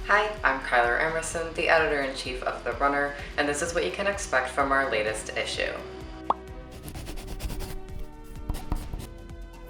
Hi, I'm Kyler Emerson, the editor-in-chief of The Runner, and this is what you can expect from our latest issue.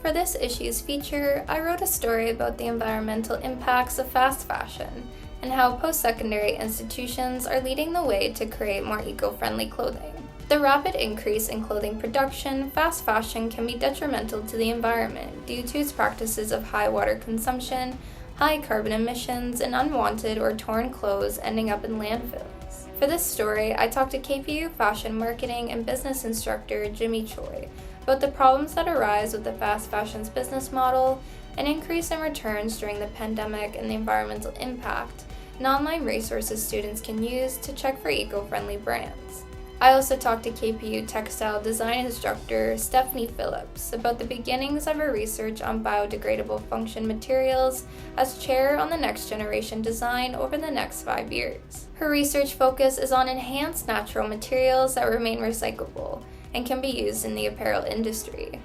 For this issue's feature, I wrote a story about the environmental impacts of fast fashion and how post-secondary institutions are leading the way to create more eco-friendly clothing. The rapid increase in clothing production, fast fashion can be detrimental to the environment due to its practices of high water consumption, high carbon emissions, and unwanted or torn clothes ending up in landfills. For this story, I talked to KPU fashion marketing and business instructor Jimmy Choi about the problems that arise with the fast fashion's business model, an increase in returns during the pandemic, and the environmental impact, and online resources students can use to check for eco-friendly brands. I also talked to KPU textile design instructor Stephanie Phillips about the beginnings of her research on biodegradable function materials as chair on the next generation design over the next 5 years. Her research focus is on enhanced natural materials that remain recyclable and can be used in the apparel industry.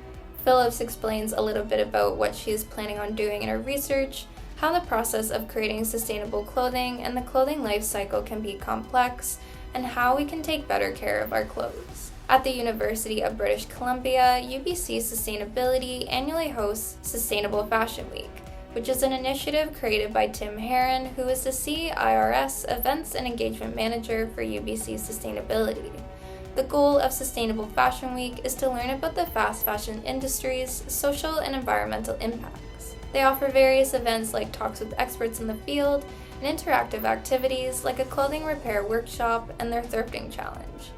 Phillips explains a little bit about what she is planning on doing in her research, how the process of creating sustainable clothing and the clothing life cycle can be complex, and how we can take better care of our clothes. At the University of British Columbia, UBC Sustainability annually hosts Sustainable Fashion Week, which is an initiative created by Tim Herron, who is the CIRS Events and Engagement Manager for UBC Sustainability. The goal of Sustainable Fashion Week is to learn about the fast fashion industry's social and environmental impacts. They offer various events like talks with experts in the field, and interactive activities like a clothing repair workshop and their thrifting challenge.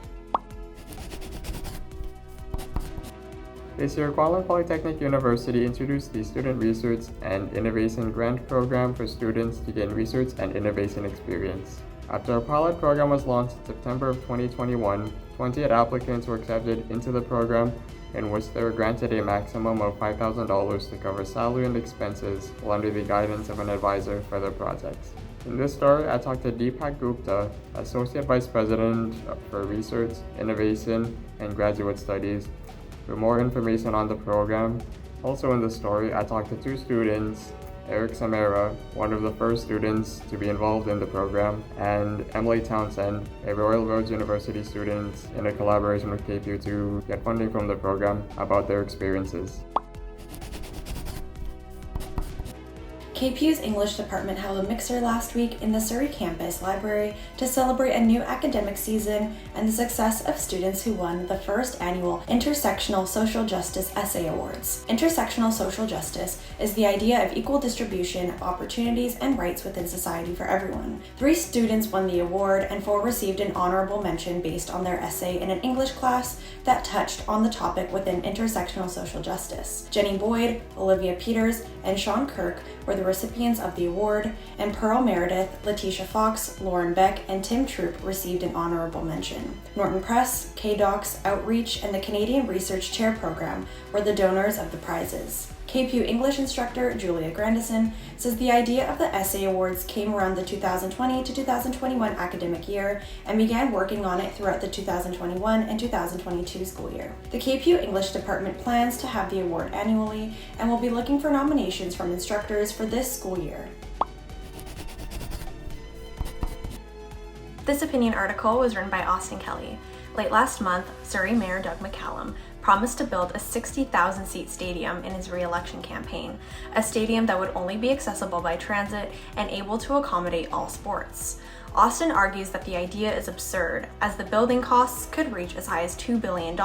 This year, Kuala Lumpur Polytechnic University introduced the Student Research and Innovation Grant Program for students to gain research and innovation experience. After a pilot program was launched in September of 2021, 28 applicants were accepted into the program, in which they were granted a maximum of $5,000 to cover salary and expenses while under the guidance of an advisor for their projects. In this story, I talked to Deepak Gupta, Associate Vice President for Research, Innovation, and Graduate Studies, for more information on the program. Also in the story, I talked to two students, Eric Samara, one of the first students to be involved in the program, and Emily Townsend, a Royal Roads University student, in a collaboration with KPU to get funding from the program, about their experiences. KPU's English department held a mixer last week in the Surrey campus library to celebrate a new academic season and the success of students who won the first annual Intersectional Social Justice Essay Awards. Intersectional social justice is the idea of equal distribution of opportunities and rights within society for everyone. 3 students won the award and 4 received an honorable mention based on their essay in an English class that touched on the topic within intersectional social justice. Jenny Boyd, Olivia Peters, and Sean Kirk were the recipients of the award, and Pearl Meredith, Letitia Fox, Lauren Beck, and Tim Troop received an honorable mention. Norton Press, KDocs, Outreach, and the Canadian Research Chair Program were the donors of the prizes. KPU English instructor Julia Grandison says the idea of the Essay Awards came around the 2020 to 2021 academic year and began working on it throughout the 2021 and 2022 school year. The KPU English department plans to have the award annually and will be looking for nominations from instructors for this school year. This opinion article was written by Austin Kelly. Late last month, Surrey Mayor Doug McCallum promised to build a 60,000-seat stadium in his re-election campaign, a stadium that would only be accessible by transit and able to accommodate all sports. Austin argues that the idea is absurd, as the building costs could reach as high as $2 billion,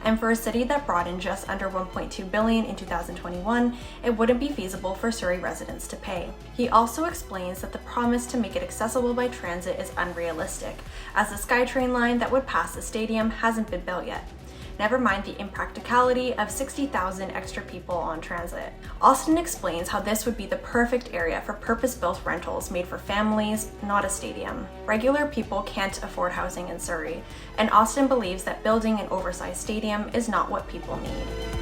and for a city that brought in just under $1.2 billion in 2021, it wouldn't be feasible for Surrey residents to pay. He also explains that the promise to make it accessible by transit is unrealistic, as the SkyTrain line that would pass the stadium hasn't been built yet. Never mind the impracticality of 60,000 extra people on transit. Austin explains how this would be the perfect area for purpose-built rentals made for families, not a stadium. Regular people can't afford housing in Surrey, and Austin believes that building an oversized stadium is not what people need.